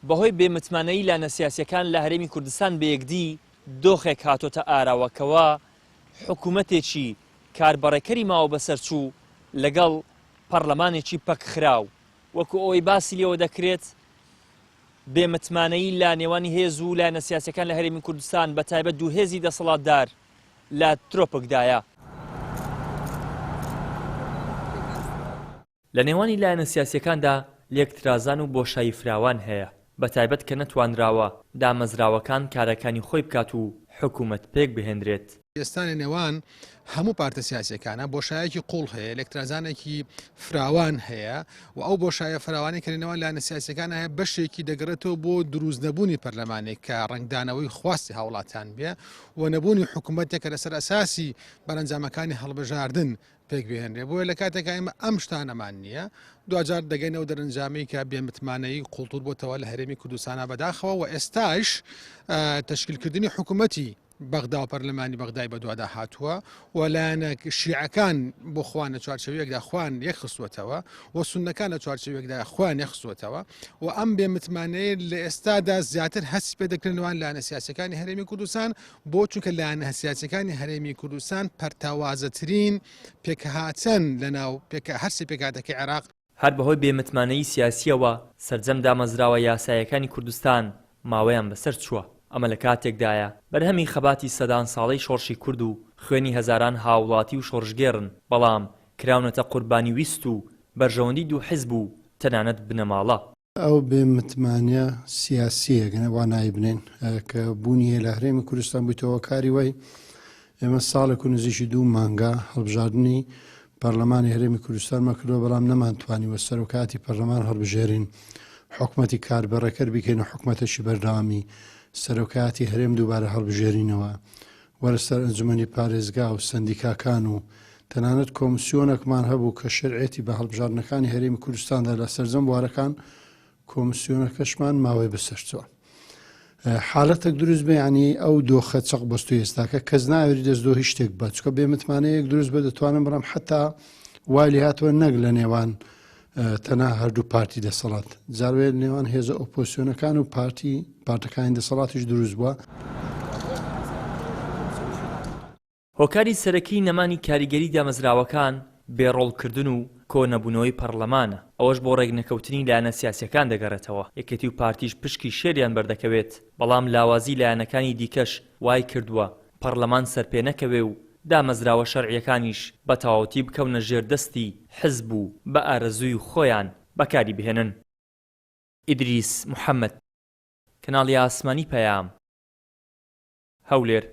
بەهۆی بێمتمانەیی لایەنە سیاسیەکان لە هەرێمی کوردستان بەیەکدی دۆخێک هاتۆتە ئاراوەکەوە حکوومەتێکی کاربەڕێکەری ماوە بەسەرچوو لەگەڵ پەرلەمانێکی پەکخراو وەکو ئەوەی باسی لێوە دەکرێت بێمتمانەیی لە نێوانی هێز و لایەنە سیاسیەکان لە هەرێمی کوردستان بەتایبەت دوو هێزی دەسەڵاتدار لە ترۆپکدایە. لە نێوانی لایەنە سیاسیەکاندا لێکترازان و بۆشایی فراوان هەیە بەتایبەت کە نەتوانراوە دامەزراوەکان کارەکانی خۆی بکات و حکوومەت پێک بهێنرێت. ئێستانی نێوان هەموو پارتە سیاسیەکانە بۆشایەکی قوڵ هەیە، لێکترازانێکی فراوان هەیە و ئەو بۆشایە فراوانی کە نێوان لایەنە سیاسیەکان هەیە بەشێکی دەگەڕێتەوە بۆ دروستنەبوونی پەرلەمانێک کە ڕنگدانەوەی خواستی هاوڵاتیان بێ و نەبوونی حکوومەتێک کە لەسەر ئەساسی بەرەنجامەکانی هەڵبژاردن پێک بهێنرێ. بۆیە لە کاتێکە ئێمە ئەم شتانەمان نییە دوجار دەگەینەوە دەرەنجامی کە بێمتمانەیی قوڵتور بۆتەوە لە هەرێمی کوردستانە بەداخەوە و ئێستاش تەشکیلکردنی حکوومەتی بەغدا و پەرلەمانی بەغدای بەدووادا هاتووە و لایەنە شیعەکان بۆ خوان لە چوارچەوەیەکدا خوان یەخستوەتەوە و سوننەکان لە چوارچەوەیەکدا خوان یەخستوەتەوە و ئەم بێمتمانەیە لە ئێستادا زیاتر هەستی پێ دەکردنەوەن لایەنە سیاسیەکانی هەرێمی کوردستان بۆ چونکە لایەنە سیاسیەکانی هەرێمی کوردستان پەرتەوازەترین پێکهاتن لەناو هەرسی پێکهاتەکەی عێراق هەر بەهۆی بێمتمانەیی سیاسیەوە سەرجەم دامەزراوە یاسایەکانی کوردستان ماوەیان بەسەر چووە. ئەمە لە کاتێکدایە بەرهەمی خەباتی سەدان ساڵەی شۆڕشی کورد و خوێنی هەزاران هاوڵاتی و شۆڕژگێڕن بەڵام کراونەتە قوربانی ویست و بەرژەوەندی دوو حیزب و تەنانەت بنەماڵە. ئەو بێمتمانە سیاسیە گەنە وا نای بنێن کە بوونیە لە هەرێمی کوردستان بوویتەوە کاری وای ئێمە ساڵێک و نزیکی 2 مانگە هەڵبژاردننی پەرلەمانی هەرێمی کوردستانمان کردەوە بەڵام نەمانتوانیوە سەرۆکاتی پەرلەمان هەڵبژێرین حکوومەتی کاربەڕەکەر بکەین و حکوومەتەشی بەردەوامی سەرۆکاتی هەرێم دووبارە هەڵبژێرینەوە وەرە سەر ئەنجومەنی پارێزگا و سندیکاکان و تەنانەت کۆمسیۆنێکمان هەبوو کە شەرعێتی بە هەڵبژاردنەکانی هەرێمی کوردستاندا لە سەرجەم بوارەکان کۆمسیۆنەکەشمان ماوەی بەسەرچووە. حالەتێک دروست بێ ینی ئەو دۆخە چەق بەستوی ئێستاکە کەس ناوێری دەستدۆ هیچ شتێک بە چکە بێمتمانەیەک دروست بە دەتوانم بڕم حتا وای هاتووە نەک لە نێوان تەنها هەردوو پارتی دەسەڵات جاروێ نێوان هێزە ئۆپۆسیۆنەکان و پارتەکانی دەسەڵاتیش دروست بووە. هۆکاری سەرەکی نەمانی کاریگەری دامەزراوەکان بێڕۆڵکردن و کۆنەبوونەوەی پەرلەمانە ئەوەش بۆ ڕێگنەکەوتنی لایەنە سیاسیەکان دەگەڕێتەوە. یەکێتی و پارتیش پشکی شێریان بەردەکەوێت بەڵام لاوازی لایەنەکانی دیکەش وای کردووە پەرلەمان سەرپێ نەکەوێ و دامەزراوە شەرعیەکانیش بە تەواوەتی بکەونە ژێردەستی حزب و بە ئارەزووی خۆیان بەکاری بهێنن. ئیدریس محەممەد، کەناڵی ئاسمانی پەیام، هەولێر.